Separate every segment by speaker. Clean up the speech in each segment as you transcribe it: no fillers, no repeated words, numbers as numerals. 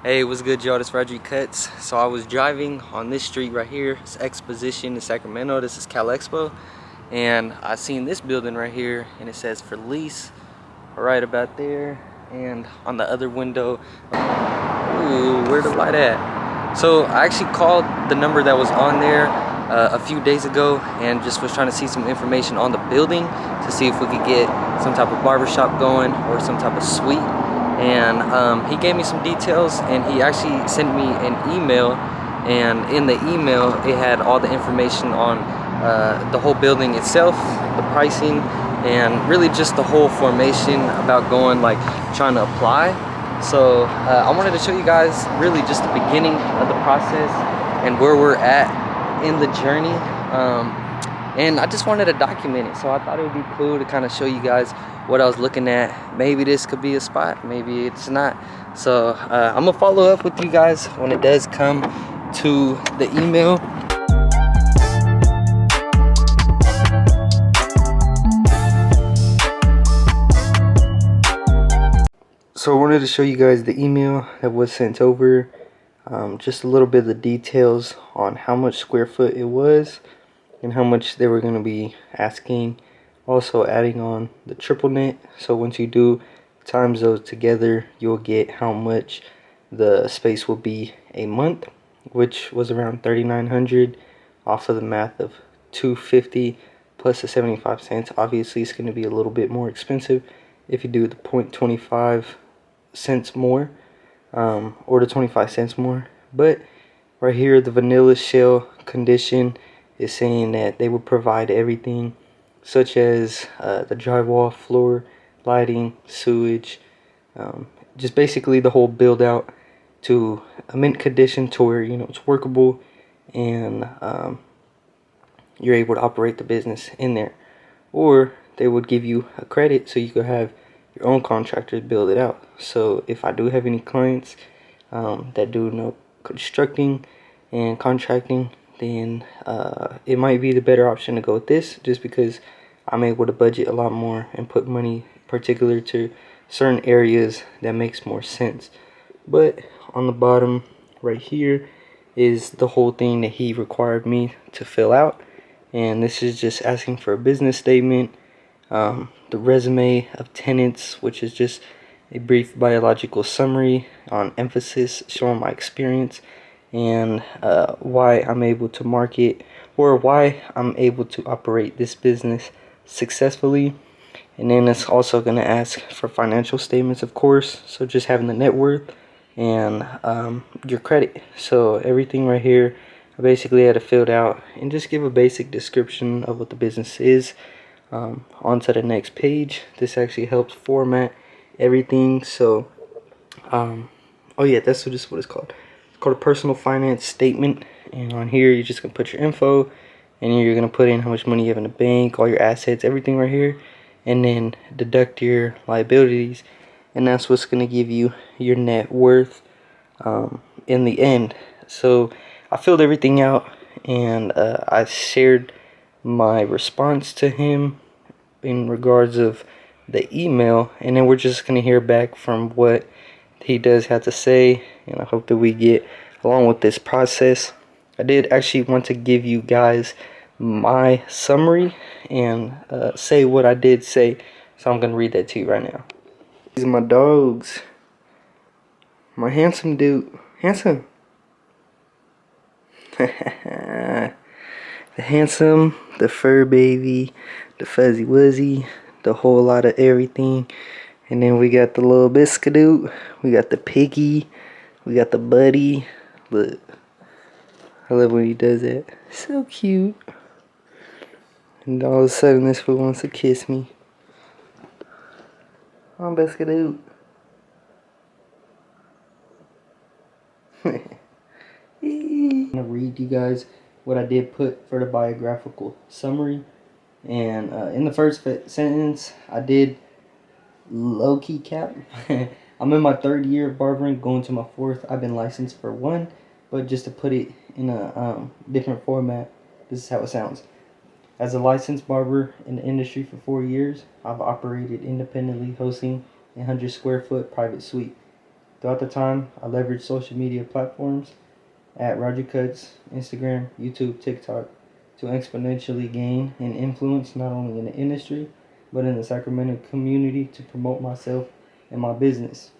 Speaker 1: Hey, what's good, y'all? This Rodrigue Cuts. So I was driving on this street right here. It's Exposition in Sacramento. This is Cal Expo. And I seen this building right here, and it says for lease right about there. And on the other window, ooh, where the light at? So I actually called the number that was on there a few days ago and just was trying to see some information on the building to see if we could get some type of barbershop going or some type of suite. And he gave me some details, and he actually sent me an email, and in the email it had all the information on the whole building itself, the pricing, and really just the whole formation about going, like trying to apply. So I wanted to show you guys really just the beginning of the process and where we're at in the journey. And I just wanted to document it, so I thought it would be cool to kind of show you guys what I was looking at. Maybe this could be a spot, maybe it's not. So I'm gonna follow up with you guys when it does come to the email. So I wanted to show you guys the email that was sent over. Just a little bit of the details on how much square foot it was and how much they were going to be asking. Also adding on the triple net. So once you do times those together, you'll get how much the space will be a month, which was around $3,900 off of the math of $250 plus the 75 cents. Obviously it's going to be a little bit more expensive if you do the 0.25 cents more, or the 25 cents more. But right here, the vanilla shell condition is saying that they will provide everything, such as the drywall, floor, lighting, sewage, just basically the whole build out to a mint condition to where it's workable, and you're able to operate the business in there. Or they would give you a credit so you could have your own contractors build it out. So if I do have any clients that do know constructing and contracting, then it might be the better option to go with this, just because I'm able to budget a lot more and put money particular to certain areas that makes more sense. But on the bottom right here is the whole thing that he required me to fill out, and this is just asking for a business statement, the resume of tenants, which is just a brief biological summary on emphasis showing my experience and why I'm able to market, or why I'm able to operate this business successfully. And then it's also going to ask for financial statements, of course, so just having the net worth and your credit. So everything right here I basically had to fill it out and just give a basic description of what the business is. On to the next page. This actually helps format everything. So oh yeah, that's just what it's called. It's called a personal finance statement, and on here you're just gonna put your info, and you're gonna put in how much money you have in the bank, all your assets, everything right here, and then deduct your liabilities, and that's what's gonna give you your net worth in the end. So I filled everything out, and I shared my response to him in regards of the email, and then we're just gonna hear back from what he does have to say, and I hope that we get along with this process. I did actually want to give you guys my summary and say what I did say, so I'm gonna read that to you right now. These are my dogs. My handsome dude. Handsome. The handsome, the fur baby, the fuzzy wuzzy, the whole lot of everything. And then we got the little biscuit, we got the piggy, we got the buddy. Look, I love when he does that. So cute. And all of a sudden this fool wants to kiss me. Oh, biscuit. I'm gonna read you guys what I did put for the biographical summary. And in the first sentence, I did low-key cap. I'm in my 3rd year of barbering, going to my 4th. I've been licensed for 1, but just to put it in a different format, this is how it sounds. As a licensed barber in the industry for 4 years, I've operated independently, hosting a 100 square foot private suite. Throughout the time, I leveraged social media platforms at Roger Cuts, Instagram, YouTube, TikTok to exponentially gain and influence not only in the industry, but in the Sacramento community to promote myself and my business.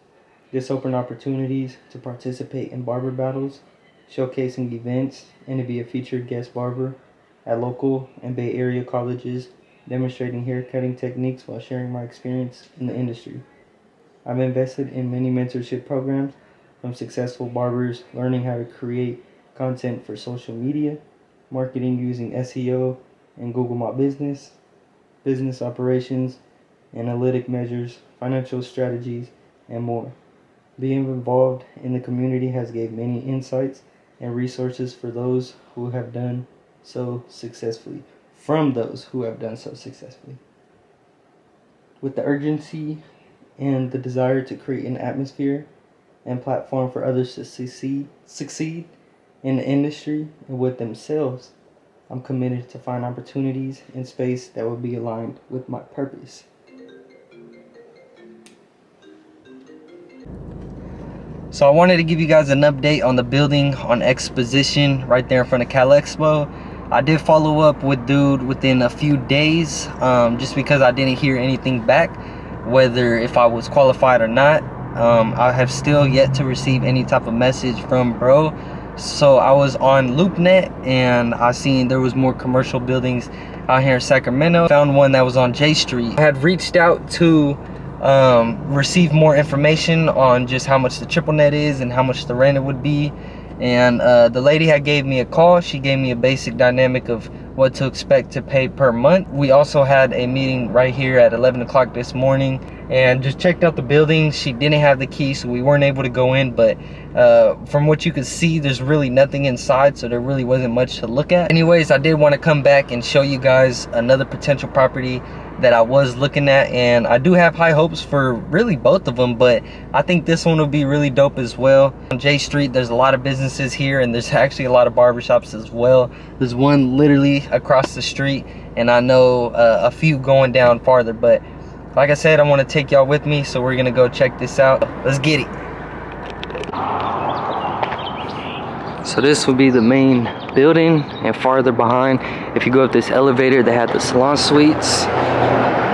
Speaker 1: This opened opportunities to participate in barber battles, showcasing events, and to be a featured guest barber at local and Bay Area colleges, demonstrating haircutting techniques while sharing my experience in the industry. I've invested in many mentorship programs from successful barbers, learning how to create content for social media, marketing using SEO and Google My Business, business operations, analytic measures, financial strategies, and more. Being involved in the community has gave many insights and resources for those who have done so successfully, from those who have done so successfully. With the urgency and the desire to create an atmosphere and platform for others to succeed in the industry and with themselves, I'm committed to find opportunities in space that will be aligned with my purpose. So I wanted to give you guys an update on the building on Exposition right there in front of Cal Expo. I did follow up with dude within a few days, just because I didn't hear anything back, whether if I was qualified or not. I have still yet to receive any type of message from bro. So I was on LoopNet and I seen there was more commercial buildings out here in Sacramento. Found one that was on J Street. I had reached out to receive more information on just how much the triple net is and how much the rent would be, and the lady had gave me a call. She gave me a basic dynamic of what to expect to pay per month. We also had a meeting right here at 11 o'clock this morning and just checked out the building. She didn't have the key, so we weren't able to go in, but from what you could see, there's really nothing inside, so there really wasn't much to look at. Anyways, I did want to come back and show you guys another potential property that I was looking at, and I do have high hopes for really both of them, but I think this one will be really dope as well. On J Street, there's a lot of businesses here, and there's actually a lot of barbershops as well. There's one literally across the street, and I know a few going down farther, but like I said, I want to take y'all with me, so we're gonna go check this out. Let's get it. So this will be the main building, and farther behind, if you go up this elevator, they have the salon suites.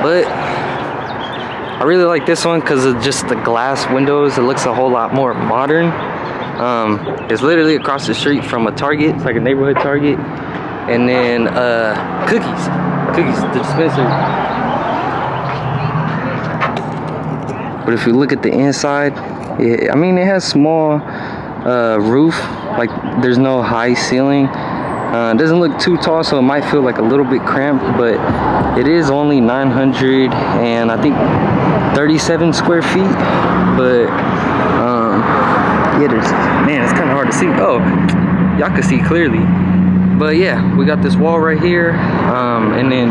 Speaker 1: But I really like this one because of just the glass windows. It looks a whole lot more modern. It's literally across the street from a Target. It's like a neighborhood Target. And then cookies, the dispensary. But if you look at the inside, I mean, it has small roof, like there's no high ceiling. It doesn't look too tall, so it might feel like a little bit cramped, but it is only 900 and I think 37 square feet. But yeah, man, it's kind of hard to see. Oh, y'all can see clearly. But yeah, we got this wall right here, and then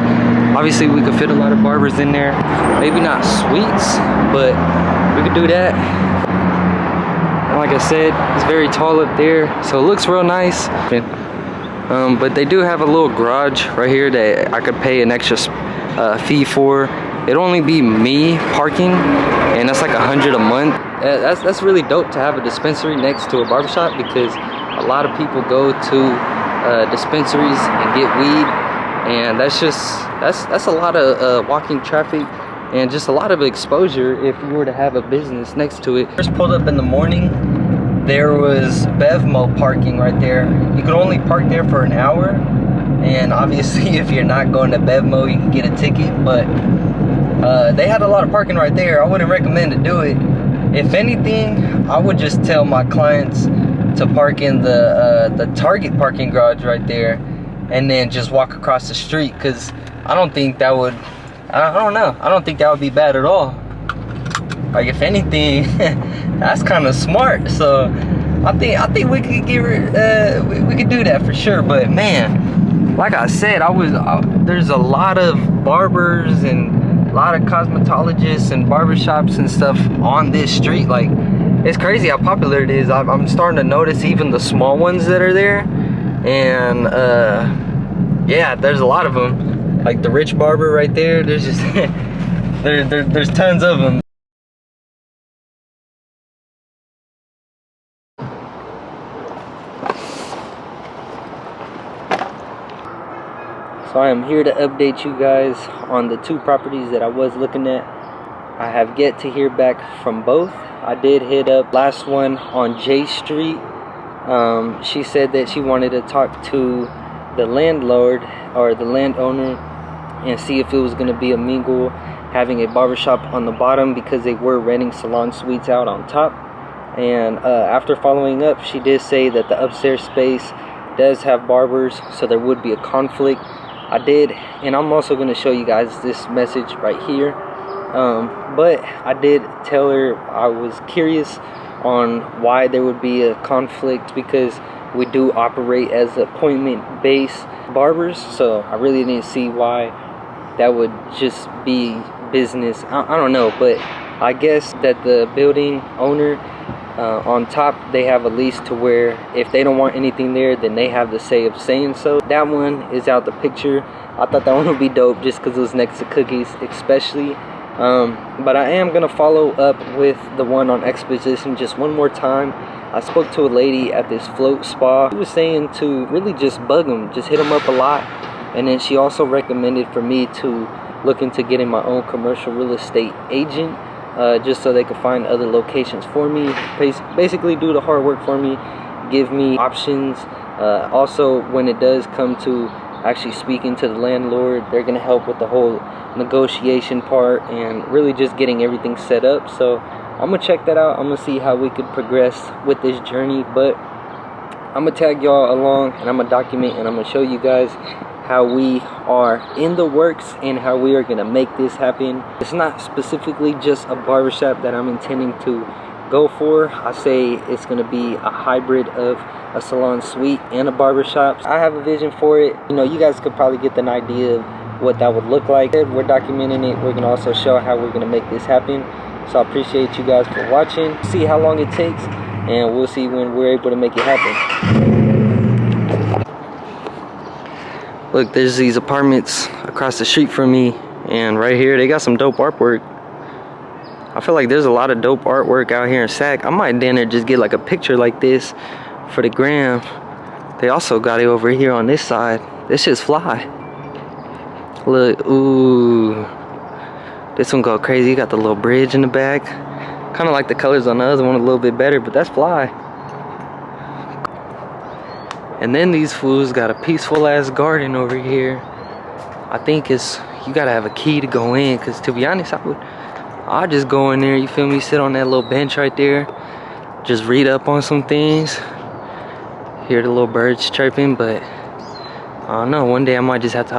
Speaker 1: obviously we could fit a lot of barbers in there. Maybe not suites, but we could do that. And like I said, it's very tall up there, so it looks real nice. But they do have a little garage right here that I could pay an extra fee for. It'd only be me parking, and that's like $100 a month. That's really dope to have a dispensary next to a barbershop, because a lot of people go to dispensaries and get weed, and that's a lot of walking traffic and just a lot of exposure if you were to have a business next to it. First pulled up in the morning, there was Bevmo parking right there. You could only park there for an hour, and obviously if you're not going to Bevmo, you can get a ticket, but they had a lot of parking right there. I wouldn't recommend to do it. If anything, I would just tell my clients to park in the Target parking garage right there, and then just walk across the street, because I don't think that would, I don't know, I don't think that would be bad at all. Like, if anything, that's kind of smart. So I think we could we could do that for sure. But man, like I said, there's a lot of barbers and a lot of cosmetologists and barbershops and stuff on this street. Like, it's crazy how popular it is. I'm starting to notice even the small ones that are there, and yeah, there's a lot of them. Like the Rich Barber right there. There's just there's tons of them. So I am here to update you guys on the 2 properties that I was looking at. I have yet to hear back from both. I did hit up last one on J Street. She said that she wanted to talk to the landlord or the landowner and see if it was going to be a mingle having a barbershop on the bottom, because they were renting salon suites out on top. And after following up, she did say that the upstairs space does have barbers, so there would be a conflict. I did, and I'm also going to show you guys this message right here. But I did tell her I was curious on why there would be a conflict, because we do operate as appointment-based barbers, so I really didn't see why that would just be business. I don't know, but I guess that the building owner on top, they have a lease to where if they don't want anything there, then they have the say of saying so. That one is out the picture. I thought that one would be dope just because it was next to Cookies especially. But I am gonna follow up with the one on Exposition just one more time. I spoke to a lady at this float spa. She was saying to really just bug them, just hit them up a lot. And then she also recommended for me to look into getting my own commercial real estate agent, just so they could find other locations for me, basically do the hard work for me, give me options. Also, when it does come to actually speaking to the landlord, they're gonna help with the whole negotiation part and really just getting everything set up. So I'm gonna check that out. I'm gonna see how we could progress with this journey, but I'm gonna tag y'all along and I'm gonna document and I'm gonna show you guys how we are in the works and how we are gonna make this happen. It's not specifically just a barbershop that I'm intending to go for. I say it's gonna be a hybrid of a salon suite and a barbershop. I have a vision for it. You know, you guys could probably get an idea of what that would look like. We're documenting it. We're gonna also show how we're gonna make this happen. So I appreciate you guys for watching. See how long it takes, and we'll see when we're able to make it happen. Look, there's these apartments across the street from me, and right here they got some dope artwork. I feel like there's a lot of dope artwork out here in Sac. I might then just get like a picture like this for the gram. They also got it over here on this side. This shit's fly. Look, ooh. This one go crazy. You got the little bridge in the back. Kind of like the colors on the other one a little bit better, but that's fly. And then these fools got a peaceful ass garden over here. I think it's, you gotta have a key to go in, because to be honest, I'll just go in there, you feel me, sit on that little bench right there, just read up on some things, hear the little birds chirping. But I don't know, one day I might just have to